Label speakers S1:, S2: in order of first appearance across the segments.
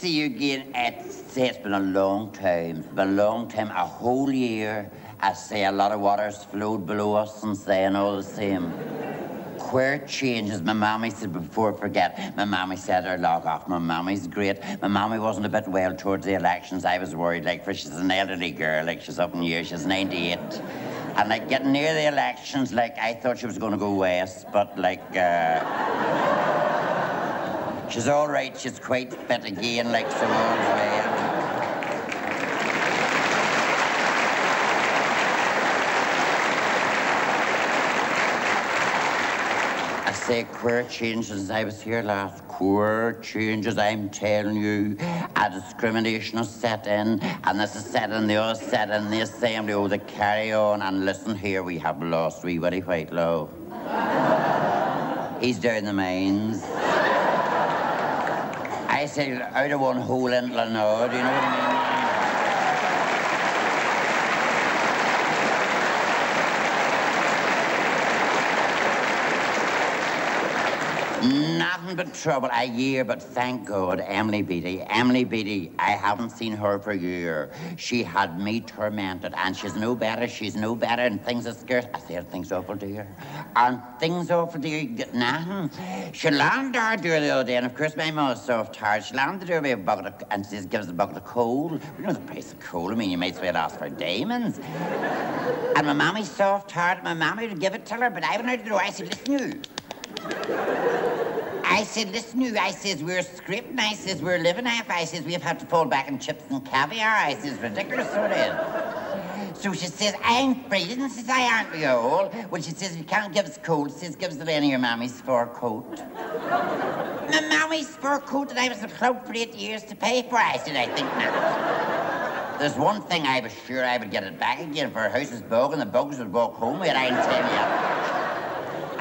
S1: see you again. It's been a long time. It's been a long time, a whole year. I say a lot of waters flowed below us and saying all the same. Queer changes. My mommy said before I forget, my mommy said her log off. My mommy's great. My mommy wasn't a bit well towards the elections. I was worried, like, for she's an elderly girl, like she's up in years, she's 98. And like getting near the elections, like I thought she was gonna go west, but like she's all right, she's quite fit again, like so all's well. I say queer changes. I was here last. Queer changes, I'm telling you. A discrimination is set in, and this is set in, the other set in, the assembly, oh, they carry on. And listen here, we have lost wee Willie Whitelow. He's down the mines. I say out of one hole into another, do you know what I mean? Nothing but trouble, a year, but thank God, Emily Beattie, I haven't seen her for a year. She had me tormented, and she's no better, and things are scarce. I said, things awful, dear. And things awful, dear, you get nothing. She landed her door the other day, and of course my mother's soft tired. She landed her with a bucket of, and she gives a bucket of coal. You know the price of coal, I mean, you might as well ask for diamonds. And my mommy's soft tired, my mommy would give it to her, but I went out the door, I said, listen, you. I said, listen, you, I says, we're scraping, I says, we're living off, I says, we've had to fall back on chips and caviar, I says, ridiculous, so it is. So she says, I'm free, and says, I aren't we all? Well, she says, if you can't give us coal, she says, give us the any of your mammy's fur coat. My mammy's fur coat that I was a clout for 8 years to pay for, I said, I think not. There's one thing I was sure I would get it back again, for her house is bog, and the bugs would walk home with it, I can tell you.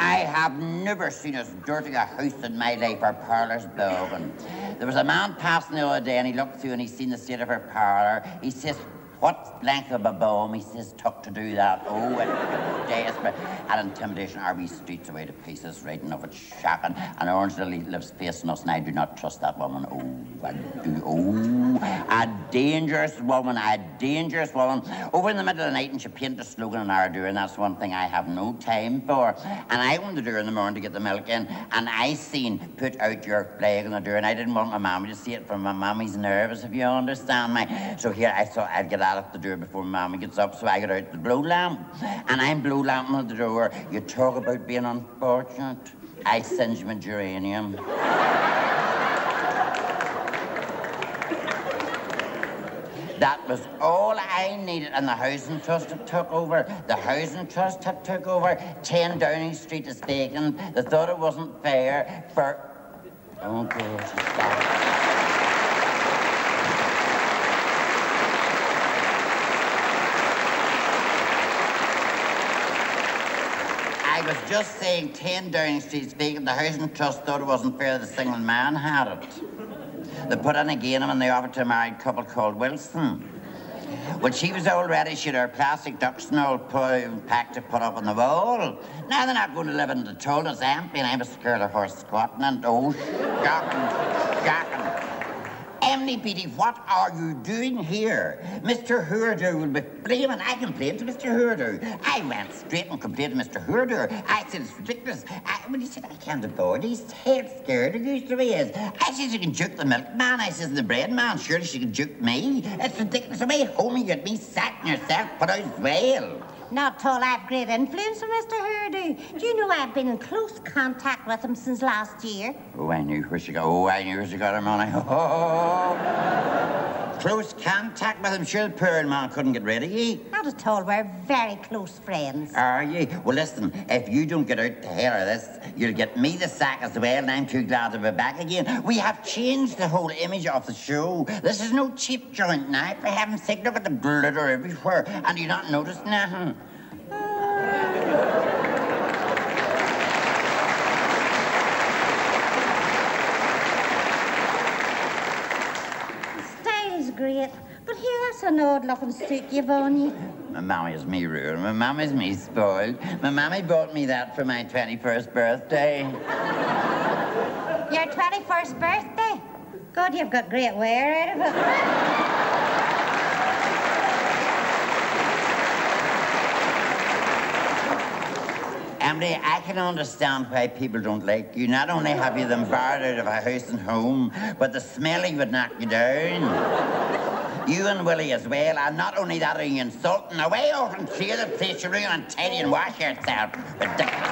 S1: I have never seen as dirty a house in my life. Our parlour's bogging. There was a man passing the other day, and he looked through and he seen the state of her parlour. He says, what length of a bomb, he says, took to do that? Oh, it's desperate. And intimidation, our wee streets away to pieces, right enough, it's shocking. And Orange Lily lives facing us, and I do not trust that woman. Oh, I do. Oh, a dangerous woman, a dangerous woman. Over in the middle of the night, and she painted a slogan on our door, and that's one thing I have no time for. And I went to the door in the morning to get the milk in, and I seen, put out your flag on the door, and I didn't want my mommy to see it, for my mommy's nervous, if you understand me. So here, I thought I'd get out of the door before my mommy gets up, so I got out the blow lamp. And I'm blow lamping at the door. You talk about being unfortunate. I singed my geranium. That was all I needed, and the housing trust had took over. The housing trust had took over. 10 Downing Street is vacant. They thought it wasn't fair for... Oh, God, stop. I was just saying 10 Downing Street's vacant. The Housing Trust thought it wasn't fair that a single man had it. They put in again and they offered to a married couple called Wilson. When she was all ready, she had her plastic ducks and all packed to put up on the wall. Now they're not going to live in the toll, it's empty, and I'm a scared of her squatting and oh, shocking. Emily Beattie, what are you doing here? Mr. Hoorder will be blaming. I complained to Mr. Hoorder. I went straight and complained to Mr. Hoorder. I said, it's ridiculous. When he said, I can't afford it, he's head scared of you, so he is. I said, you can juke the milkman. I says, the bread man, surely she can juke me. It's ridiculous. Away home, you get me sacked yourself, put out as well.
S2: Not at all. I have great influence on Mr. Hurdu. Do you know I've been in close contact with him since last year?
S1: Oh, I knew where she got. Oh, I knew where she got her money. Oh, close contact with him. Sure, the poor man couldn't get rid of ye.
S2: Not at all. We're very close friends.
S1: Are ye? Well, listen, if you don't get out to hell of this, you'll get me the sack as well, and I'm too glad to be back again. We have changed the whole image of the show. This is no cheap joint now. For heaven's sake, look at the glitter everywhere. And you not notice nothing?
S2: Great, but here, that's an odd-looking suit you've on you.
S1: My mammy's me ruined. My mammy's me spoiled. My mammy bought me that for my 21st birthday.
S2: Your 21st birthday? God, you've got great wear out of it.
S1: Emily, I can understand why people don't like you. Not only have you them barred out of a house and home, but the smelling would knock you down. You and Willie as well, and not only that are you insulting. Away off and clear the place you're in and tidy and wash yourself. Ridiculous.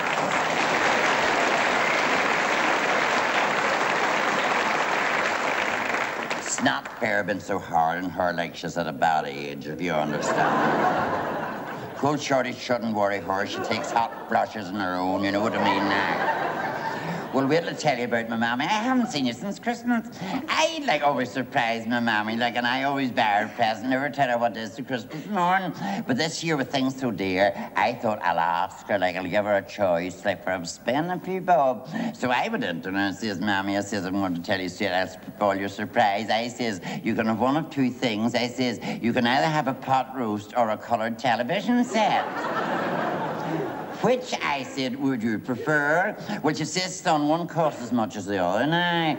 S1: It's not fair being so hard on her like she's at a bad age, if you understand. Cool Shorty shouldn't worry her. She takes hot flushes on her own, you know what I mean now. Well, wait till I tell you about my mammy. I haven't seen you since Christmas. I, always surprise my mammy, and I always buy her a present, never tell her what it is to Christmas morning. But this year, with things so dear, I thought I'll ask her, I'll give her a choice, for spending a few bob. So I went into her and says, Mammy, I says, I'm going to tell you straight, I'll spoil your surprise. I says, you can have one of two things. I says, you can either have a pot roast or a coloured television set. Which, I said, would you prefer? Well, she says, son, one costs as much as the other now.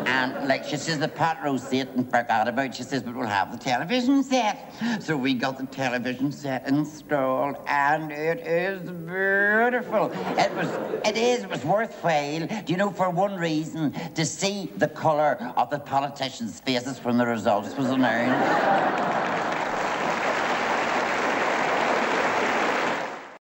S1: And, she says, the pot roast set and forgot about, she says, but we'll have the television set. So we got the television set installed, and it is beautiful. It was worthwhile, do you know, for one reason, to see the colour of the politicians' faces when the results was announced.